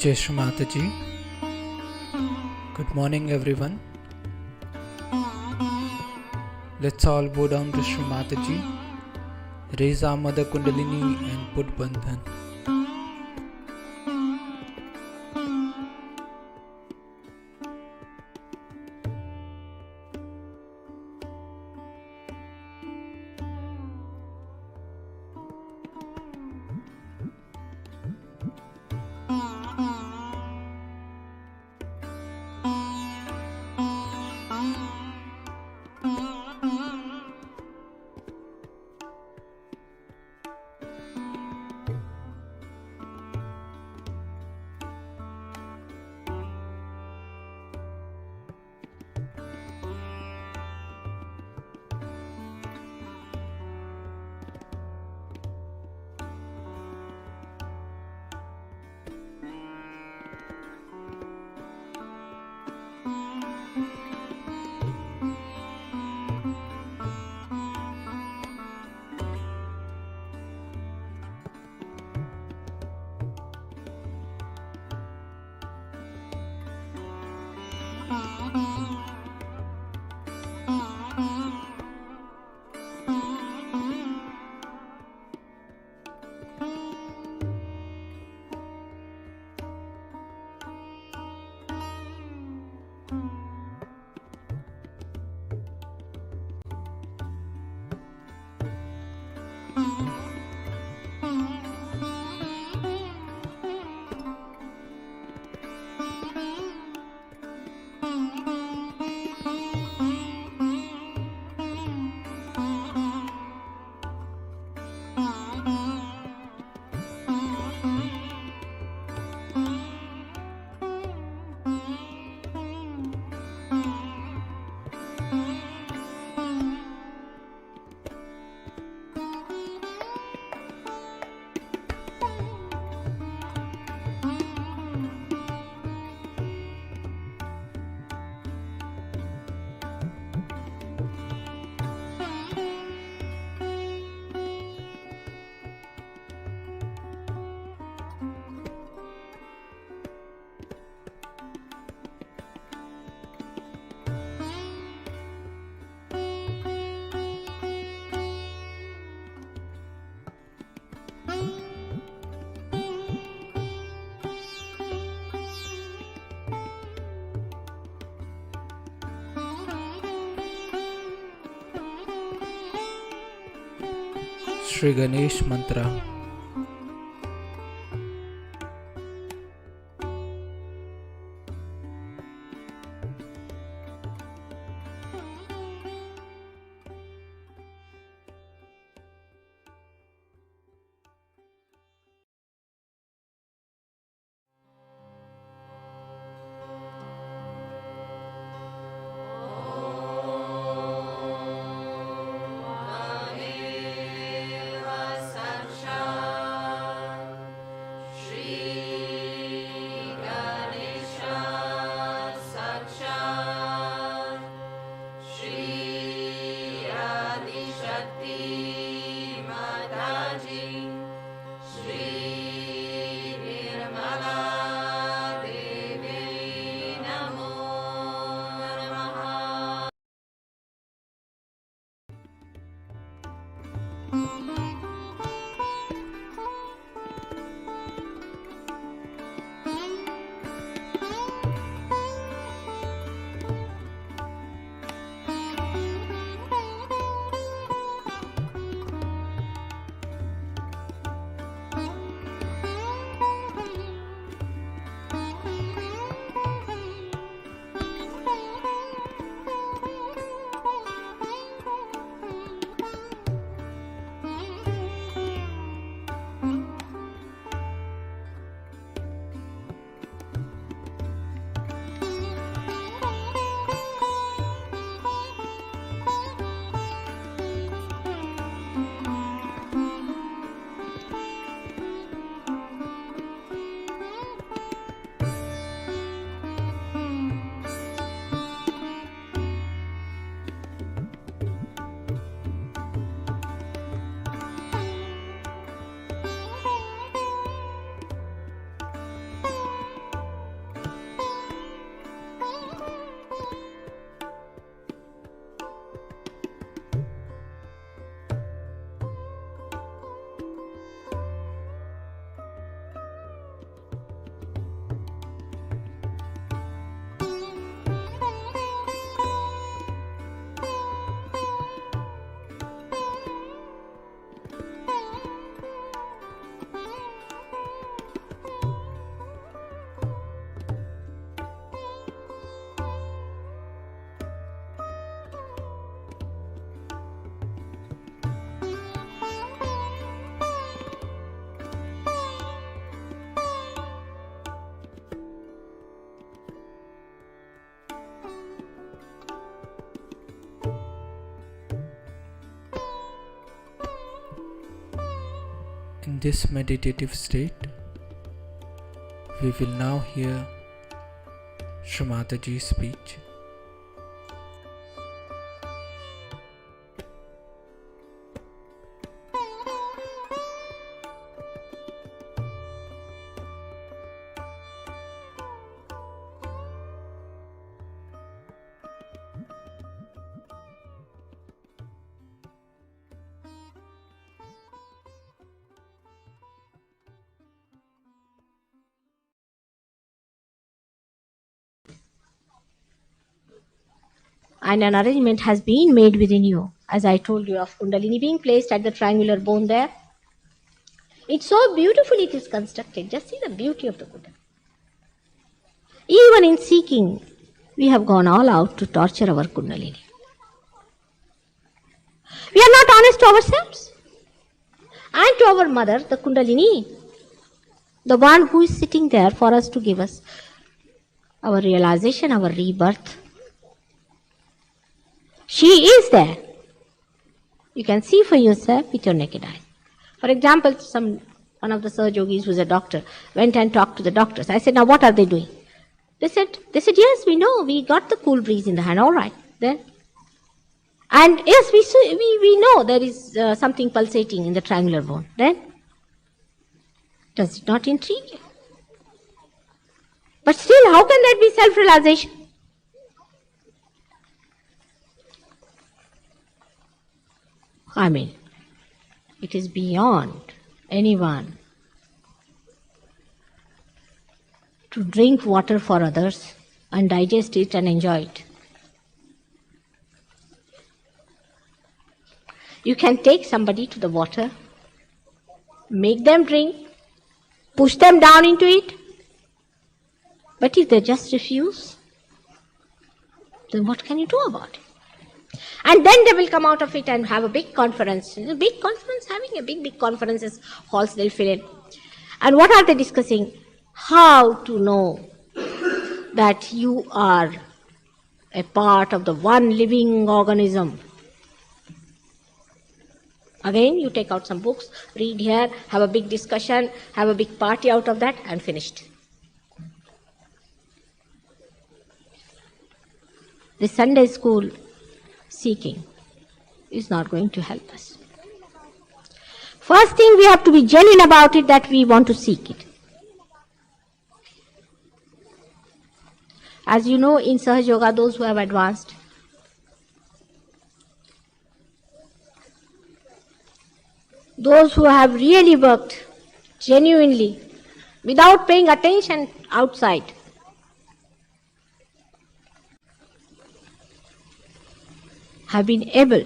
Jai Shri Mataji. Good morning everyone. Let's all bow down to Shri Mataji, raise our Mother Kundalini and put Bandhan. Shri Ganesh Mantra. In this meditative state, we will now hear Shri Mataji's speech. And an arrangement has been made within you, as I told you, of Kundalini being placed at the triangular bone there. It's so beautifully it is constructed. Just see the beauty of the Kundalini. Even in seeking, we have gone all out to torture our Kundalini. We are not honest to ourselves and to our mother, the Kundalini, the one who is sitting there for us to give us our realization, our rebirth. She is there. You can see for yourself with your naked eye. For example, one of the Sahaja Yogis who is a doctor went and talked to the doctors. I said, now what are they doing? They said, yes, we know. We got the cool breeze in the hand. All right, then. And yes, we know there is something pulsating in the triangular bone. Then, does it not intrigue you? But still, how can that be self-realization? I mean, it is beyond anyone to drink water for others and digest it and enjoy it. You can take somebody to the water, make them drink, push them down into it, but if they just refuse, then what can you do about it? And then they will come out of it and have a big conference. Having a big conferences, halls they'll fill in. And what are they discussing? How to know that you are a part of the one living organism. Again, you take out some books, read here, have a big discussion, have a big party out of that, and finished. The Sunday school seeking is not going to help us. First thing, we have to be genuine about it that we want to seek it. As you know, in Sahaja Yoga, those who have advanced, those who have really worked genuinely, without paying attention outside, have been able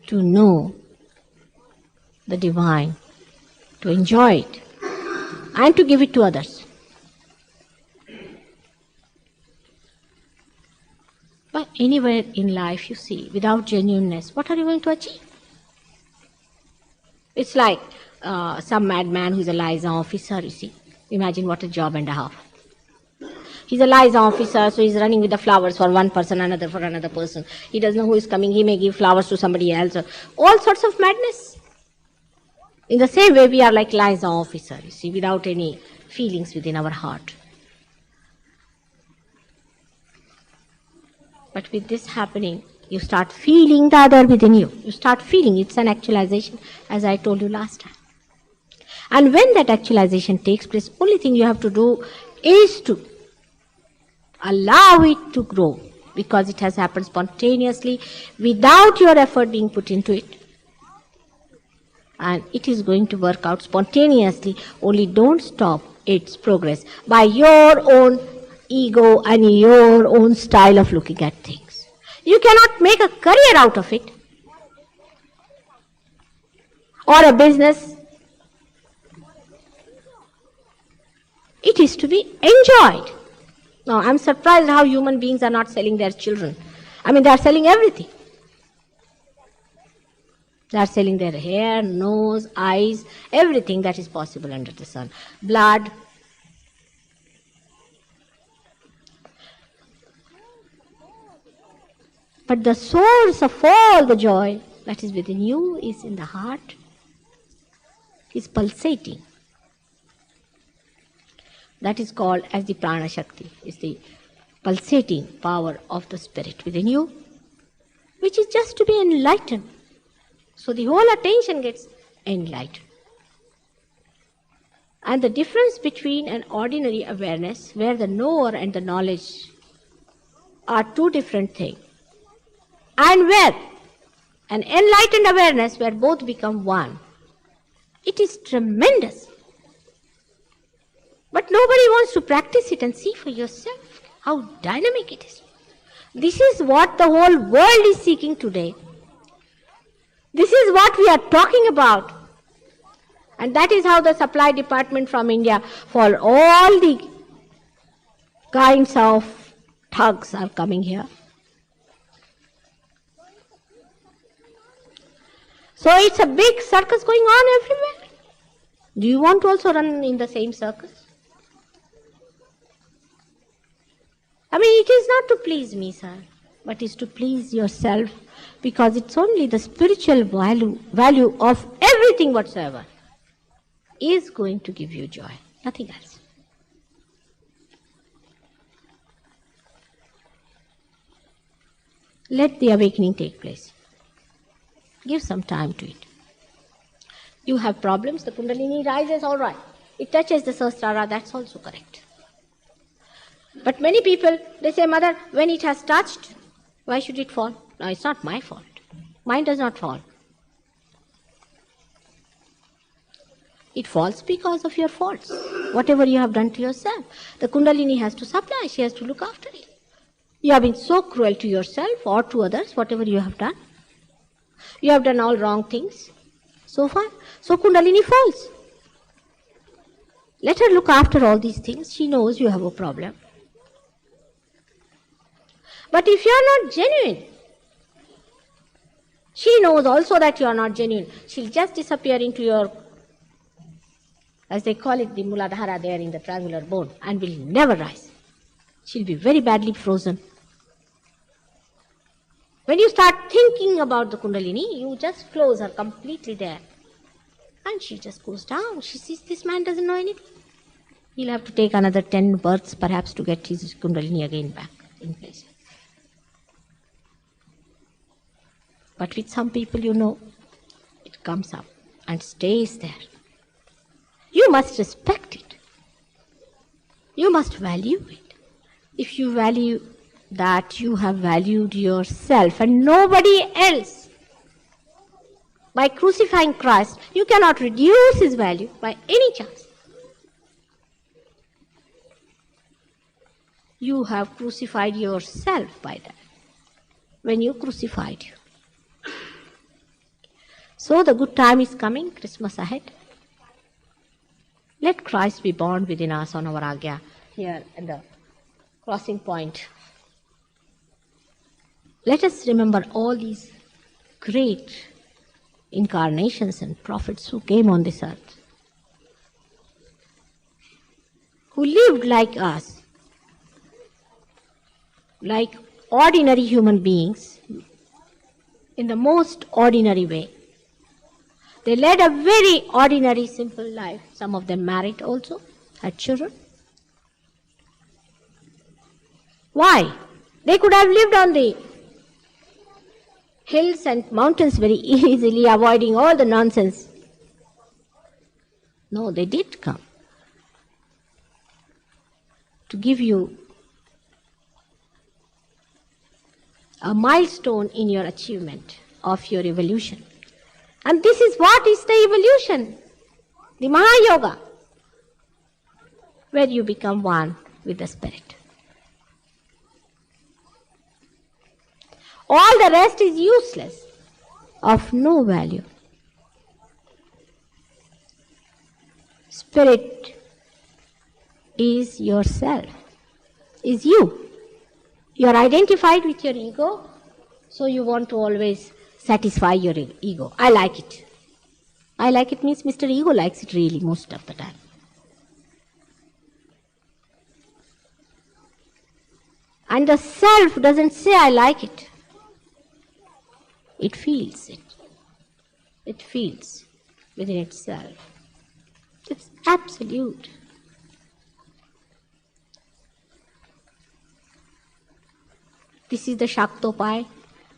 to know the divine, to enjoy it, and to give it to others. But anywhere in life, you see, without genuineness, what are you going to achieve? It's like some madman who's a liaison officer, you see. Imagine what a job and a half. He's a liaison officer, so he's running with the flowers for one person, another for another person. He doesn't know who is coming. He may give flowers to somebody else. All sorts of madness. In the same way, we are like liaison officer, you see, without any feelings within our heart. But with this happening, you start feeling the other within you. You start feeling it's an actualization, as I told you last time. And when that actualization takes place, only thing you have to do is to allow it to grow, because it has happened spontaneously without your effort being put into it. And it is going to work out spontaneously, only don't stop its progress by your own ego and your own style of looking at things. You cannot make a career out of it or a business. It is to be enjoyed. Now, I'm surprised how human beings are not selling their children. I mean, they are selling everything. They are selling their hair, nose, eyes, everything that is possible under the sun. Blood. But the source of all the joy that is within you is in the heart. is pulsating. That is called as the prana shakti. It's the pulsating power of the spirit within you, which is just to be enlightened. So the whole attention gets enlightened. And the difference between an ordinary awareness, where the knower and the knowledge are two different things, and where an enlightened awareness, where both become one, it is tremendous. But nobody wants to practice it and see for yourself how dynamic it is. This is what the whole world is seeking today. This is what we are talking about. And that is how the supply department from India for all the kinds of thugs are coming here. So it's a big circus going on everywhere. Do you want to also run in the same circus? I mean, it is not to please me, sir, but it's to please yourself, because it's only the spiritual value of everything whatsoever is going to give you joy, nothing else. Let the awakening take place. Give some time to it. You have problems, the Kundalini rises, all right. It touches the Sahasrara, that's also correct. But many people, they say, Mother, when it has touched, why should it fall? No, it's not my fault. Mine does not fall. It falls because of your faults, whatever you have done to yourself. The Kundalini has to supply, she has to look after it. You have been so cruel to yourself or to others, whatever you have done. You have done all wrong things so far. So Kundalini falls. Let her look after all these things. She knows you have a problem. But if you are not genuine, she knows also that you are not genuine. She'll just disappear into your, as they call it, the Muladhara there in the triangular bone, and will never rise. She'll be very badly frozen. When you start thinking about the Kundalini, you just close her completely there. And she just goes down. She sees this man doesn't know anything. He'll have to take another 10 births perhaps to get his Kundalini again back in place. But with some people, you know, it comes up and stays there. You must respect it. You must value it. If you value that, you have valued yourself and nobody else. By crucifying Christ, you cannot reduce his value by any chance. You have crucified yourself by that, when you crucified you. So the good time is coming, Christmas ahead. Let Christ be born within us on our Agya, here at the crossing point. Let us remember all these great incarnations and prophets who came on this earth, who lived like us, like ordinary human beings, in the most ordinary way. They led a very ordinary, simple life. Some of them married also, had children. Why? They could have lived on the hills and mountains very easily, avoiding all the nonsense. No, they did come to give you a milestone in your achievement of your evolution. And this is what is the evolution, the Mahayoga, where you become one with the Spirit. All the rest is useless, of no value. Spirit is yourself, is you. You are identified with your ego, so you want to always satisfy your ego. I like it. I like it means Mr. Ego likes it really most of the time. And the self doesn't say I like it. It feels it. It feels within itself It's absolute. This is the Shaktopai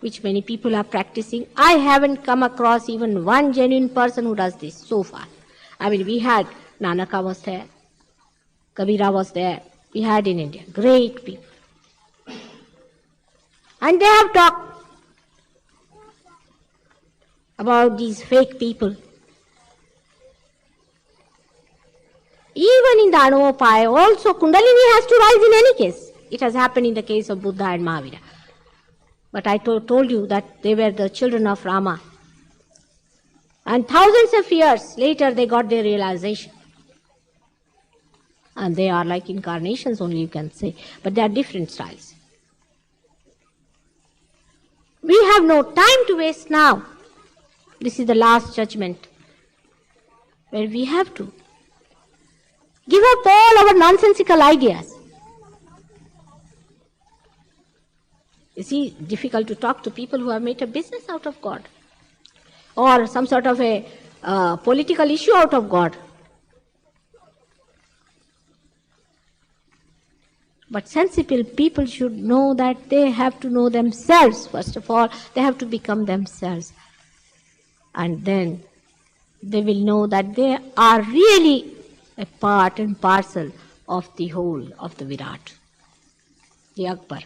which many people are practicing. I haven't come across even one genuine person who does this so far. I mean, we had Nanaka was there, Kabira was there, we had in India, great people. And they have talked about these fake people. Even in the Anupai, also Kundalini has to rise in any case. It has happened in the case of Buddha and Mahavira. But I told you that they were the children of Rama. And thousands of years later they got their realization. And they are like incarnations only, you can say. But they are different styles. We have no time to waste now. This is the last judgment where we have to give up all our nonsensical ideas. You see, difficult to talk to people who have made a business out of God or some sort of a political issue out of God. But sensible people should know that they have to know themselves. First of all, they have to become themselves. And then they will know that they are really a part and parcel of the whole of the Virat, the Akbar.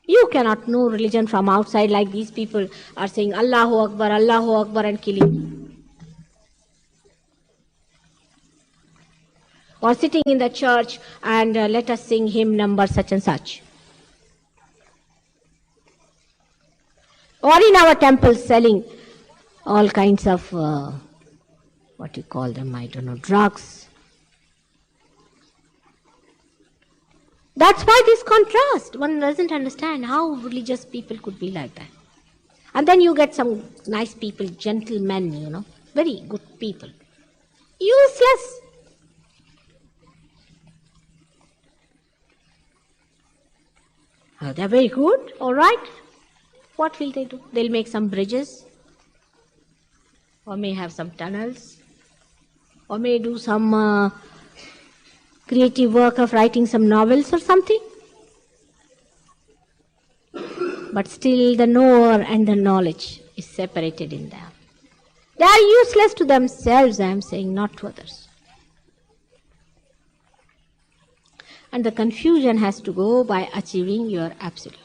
You cannot know religion from outside like these people are saying Allahu Akbar and killing. Or sitting in the church and let us sing hymn number such and such. Or in our temples selling all kinds of, what you call them, I don't know, drugs. That's why this contrast. One doesn't understand how religious people could be like that. And then you get some nice people, gentlemen, very good people. Useless. They're very good, all right. What will they do? They'll make some bridges, or may have some tunnels, or may do some creative work of writing some novels or something. But still the knower and the knowledge is separated in them. They are useless to themselves, I am saying, not to others. And the confusion has to go by achieving your absolute.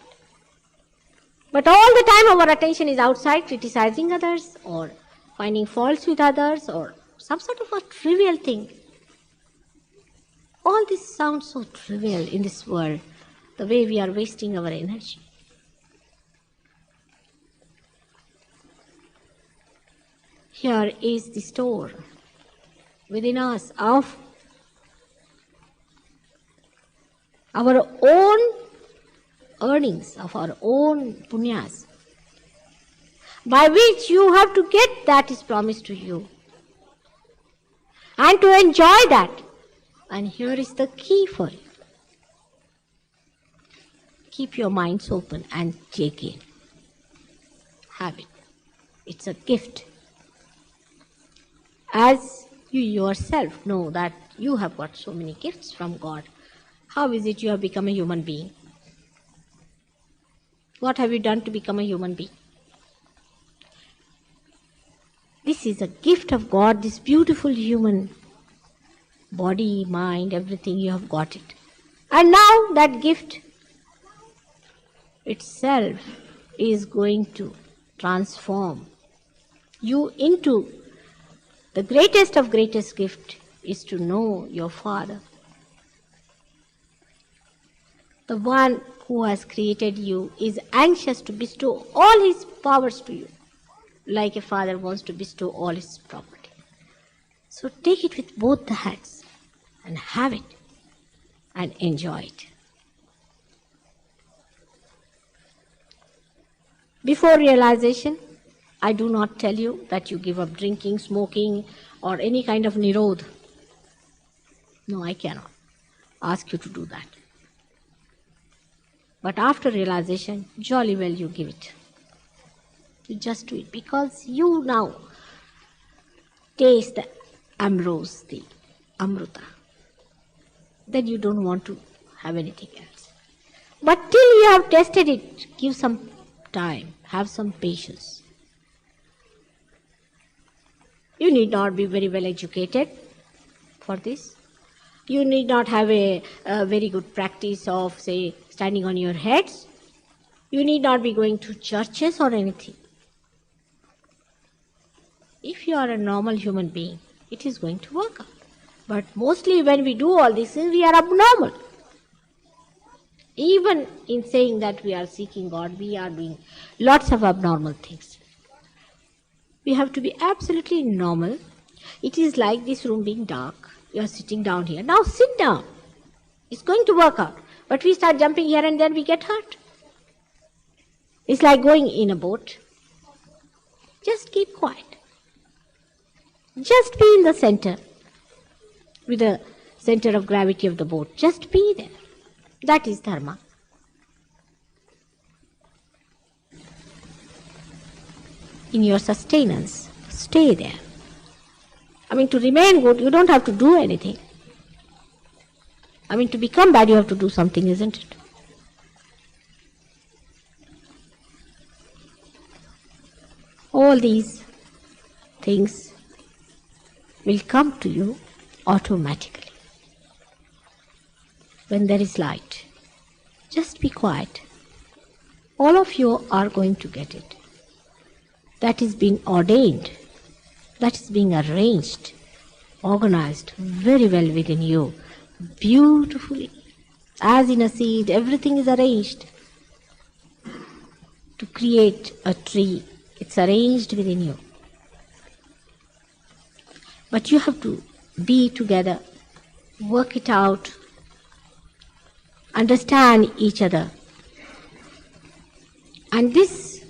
But all the time our attention is outside, criticizing others or finding faults with others or some sort of a trivial thing. All this sounds so trivial in this world, the way we are wasting our energy. Here is the store within us of our own earnings, of our own punyas, by which you have to get that is promised to you and to enjoy that. And here is the key for you. Keep your minds open and take in. Have it. It's a gift. As you yourself know that you have got so many gifts from God, how is it you have become a human being? What have you done to become a human being? This is a gift of God, this beautiful human body, mind, everything, you have got it. And now that gift itself is going to transform you into the greatest of greatest gift is to know your Father. The one who has created you is anxious to bestow all his powers to you, like a father wants to bestow all his property. So take it with both the hands and have it and enjoy it. Before realization, I do not tell you that you give up drinking, smoking, or any kind of nirodh. No, I cannot ask you to do that. But after realization, jolly well you give it. You just do it because you now taste the ambrose, the amruta, then you don't want to have anything else. But till you have tasted it, give some time, have some patience. You need not be very well educated for this. You need not have a very good practice of, say, standing on your heads. You need not be going to churches or anything. If you are a normal human being, it is going to work out. But mostly when we do all these things, we are abnormal. Even in saying that we are seeking God, we are doing lots of abnormal things. We have to be absolutely normal. It is like this room being dark. You are sitting down here. Now sit down. It's going to work out. But we start jumping here and then we get hurt. It's like going in a boat. Just keep quiet. Just be in the center, with the center of gravity of the boat. Just be there. That is dharma. In your sustenance, stay there. I mean, to remain good, you don't have to do anything. I mean, to become bad, you have to do something, isn't it? All these things will come to you automatically. When there is light, just be quiet. All of you are going to get it. That is being ordained. That is being arranged, organized very well within you, beautifully. As in a seed, everything is arranged to create a tree. It's arranged within you. But you have to be together, work it out, understand each other. And this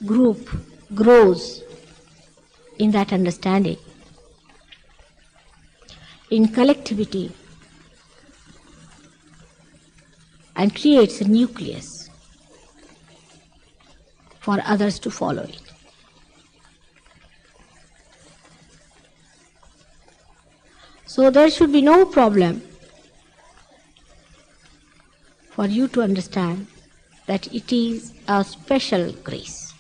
group grows in that understanding, in collectivity, and creates a nucleus for others to follow it. So there should be no problem for you to understand that it is a special grace.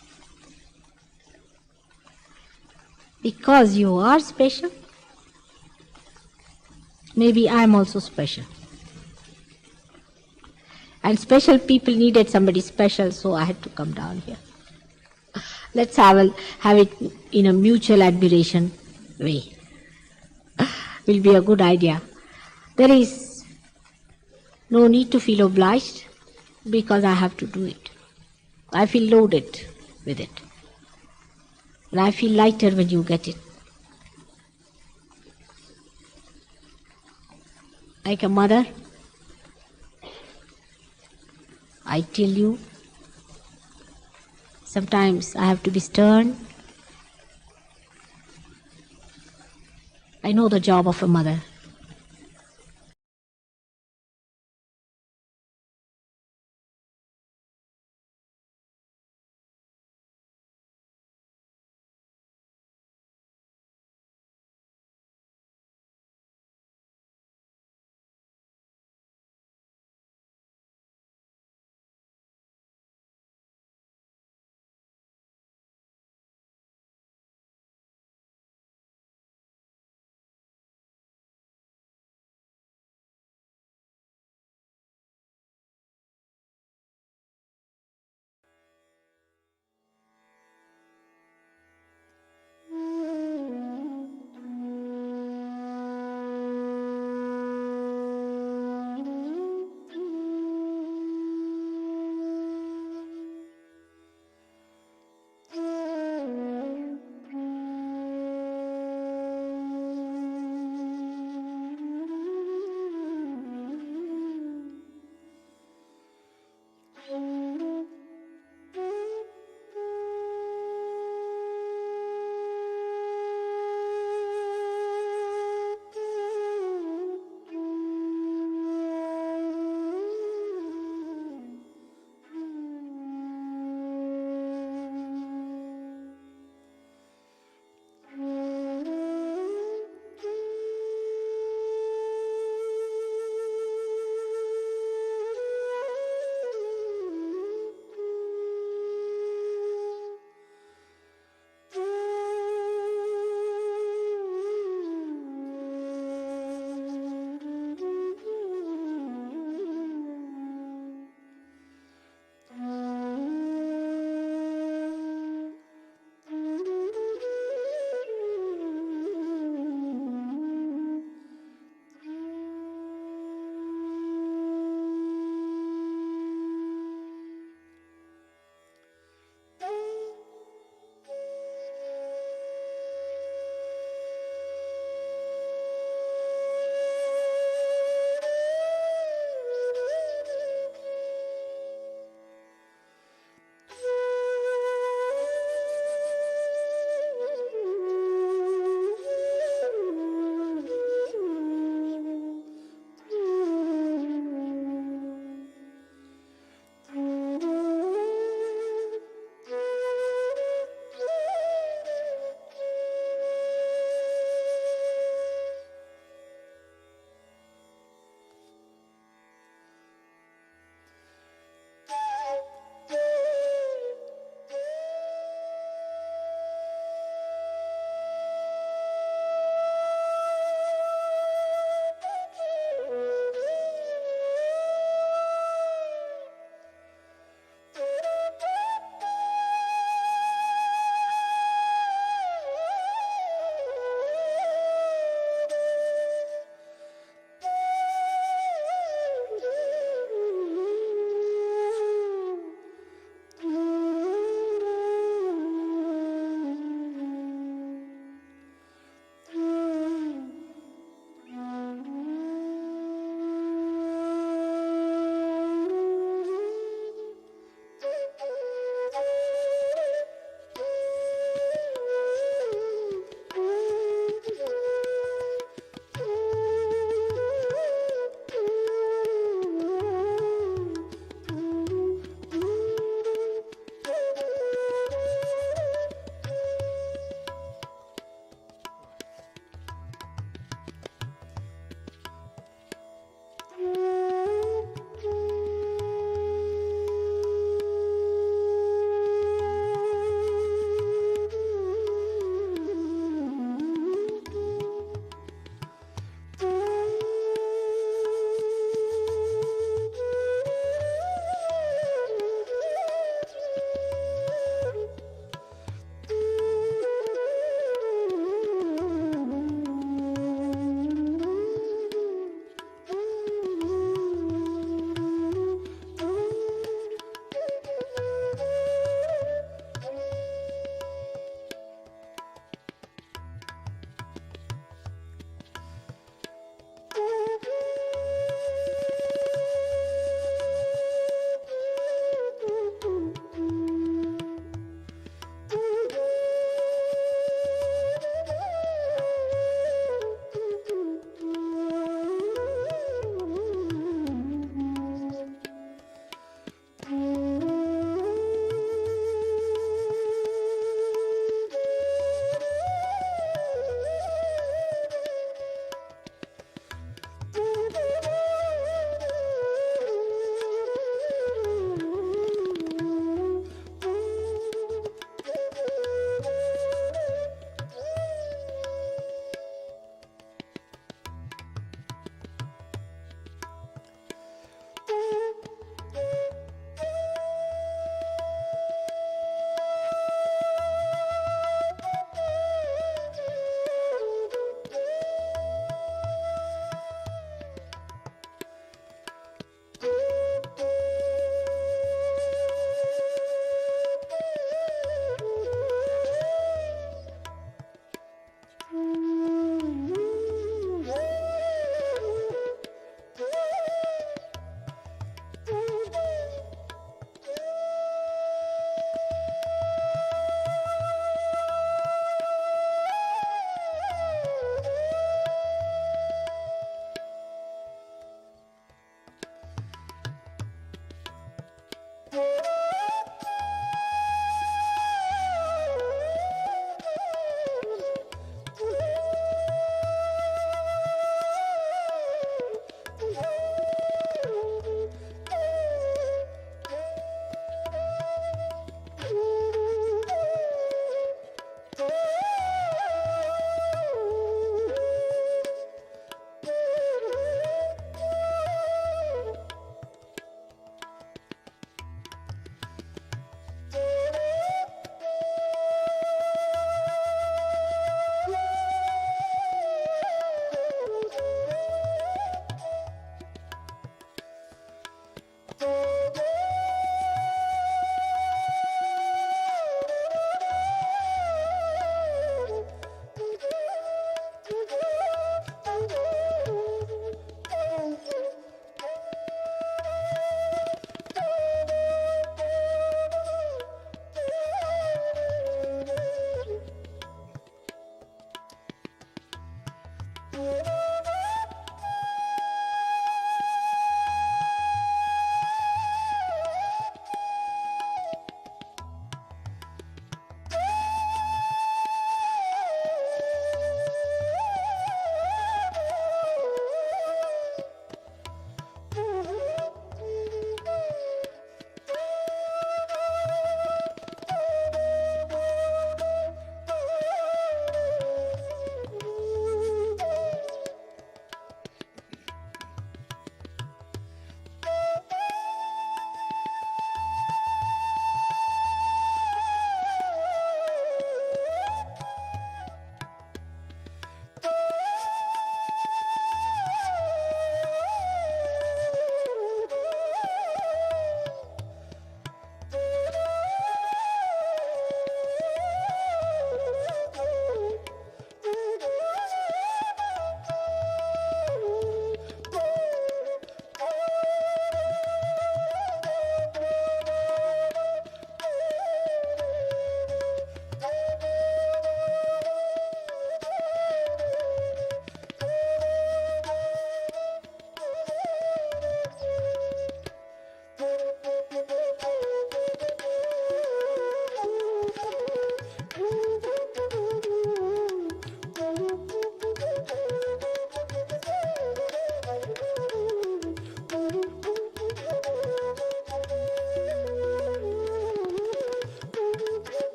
Because you are special, maybe I am also special. And special people needed somebody special, so I had to come down here. Let's have it in a mutual admiration way. Will be a good idea. There is no need to feel obliged because I have to do it. I feel loaded with it. And I feel lighter when you get it. Like a mother, I tell you, sometimes I have to be stern. I know the job of a mother.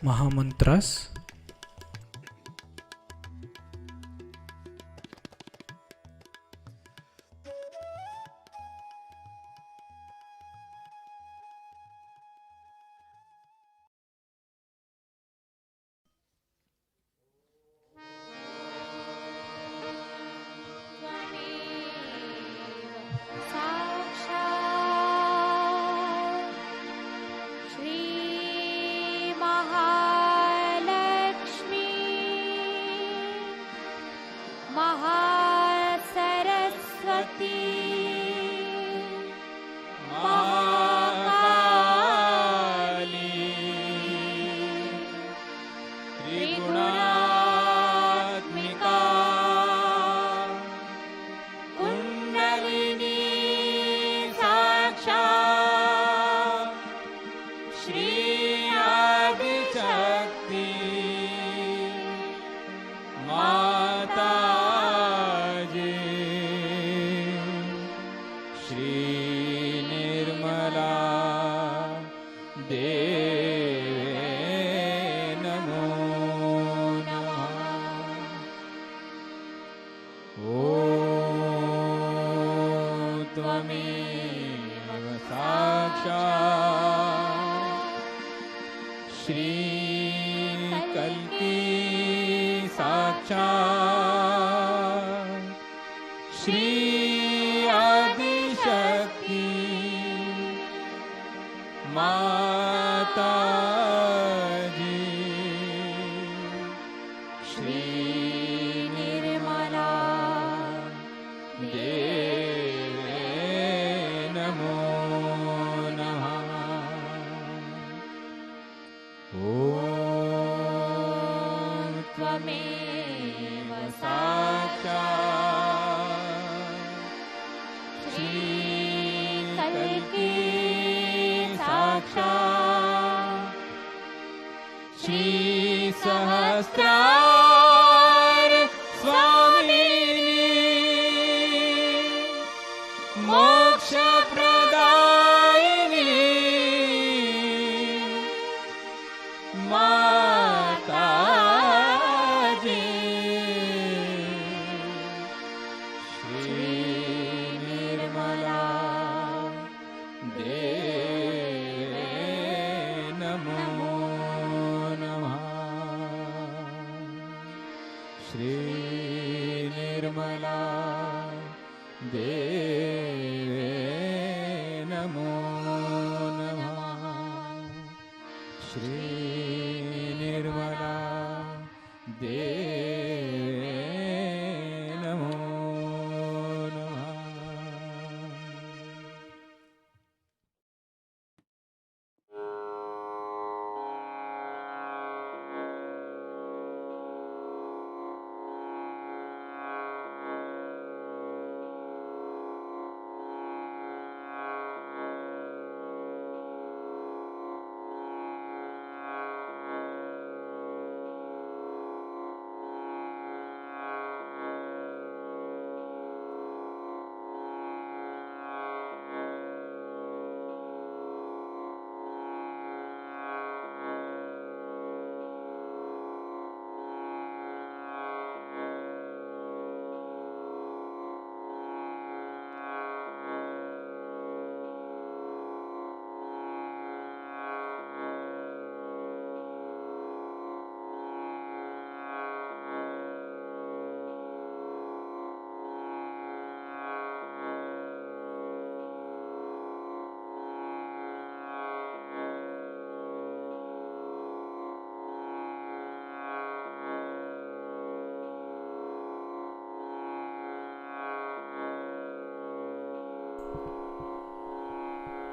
Mahamantras.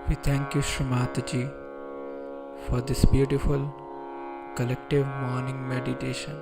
We thank you, Shrimataji, for this beautiful collective morning meditation.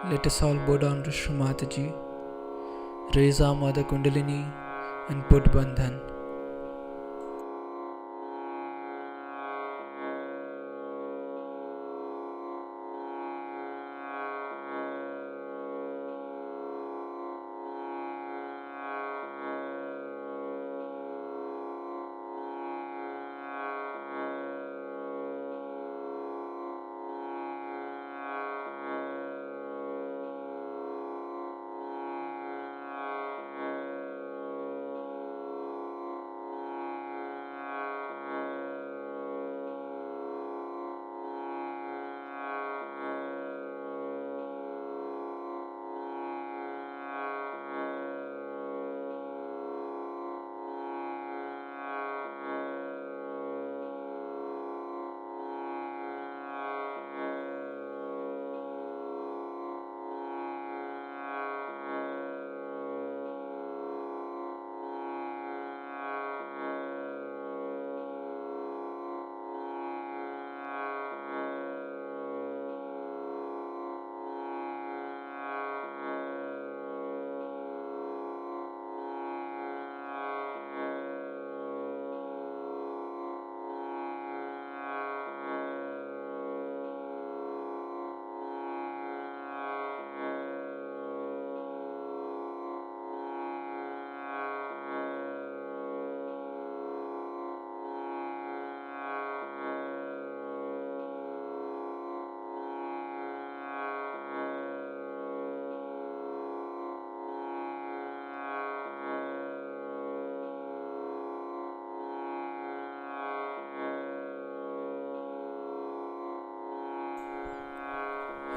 Let us all bow down to Shri Mataji, raise our Mother Kundalini and put Bandhan.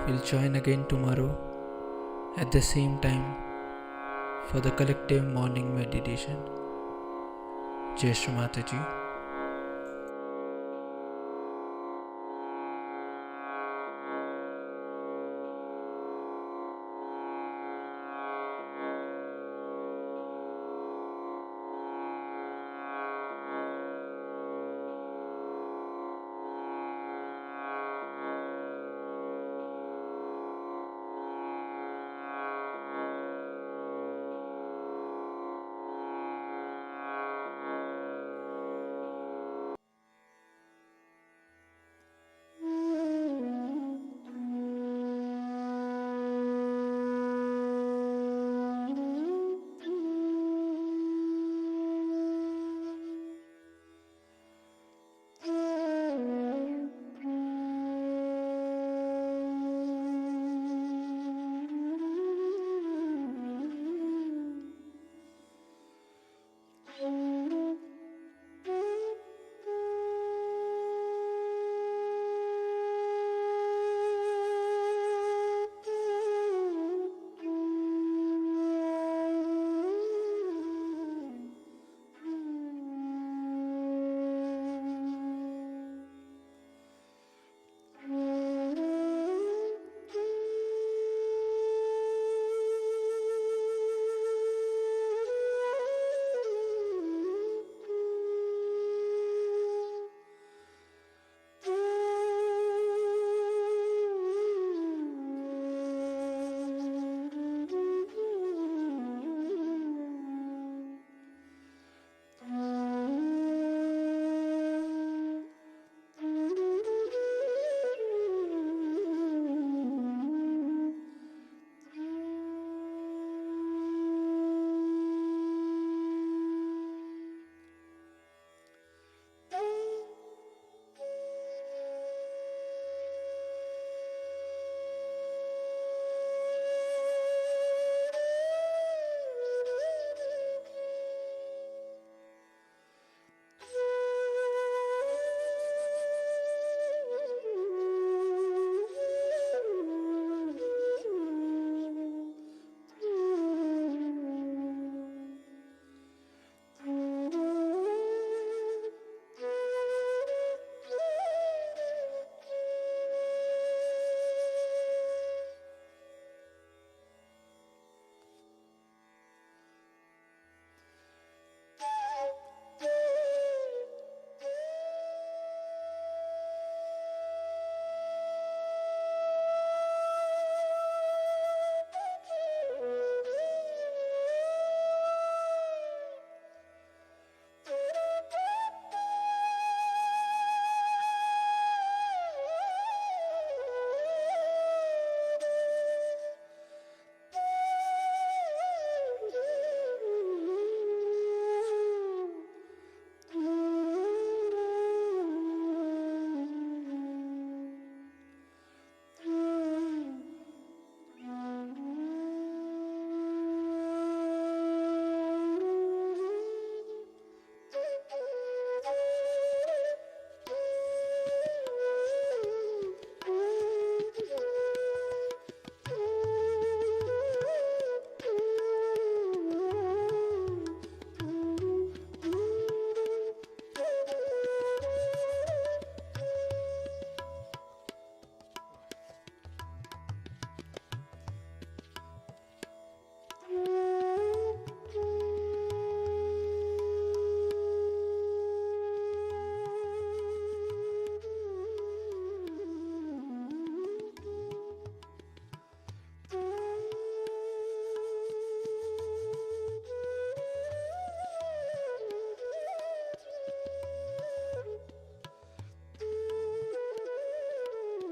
We'll join again tomorrow at the same time for the collective morning meditation. Jai Shri Mataji.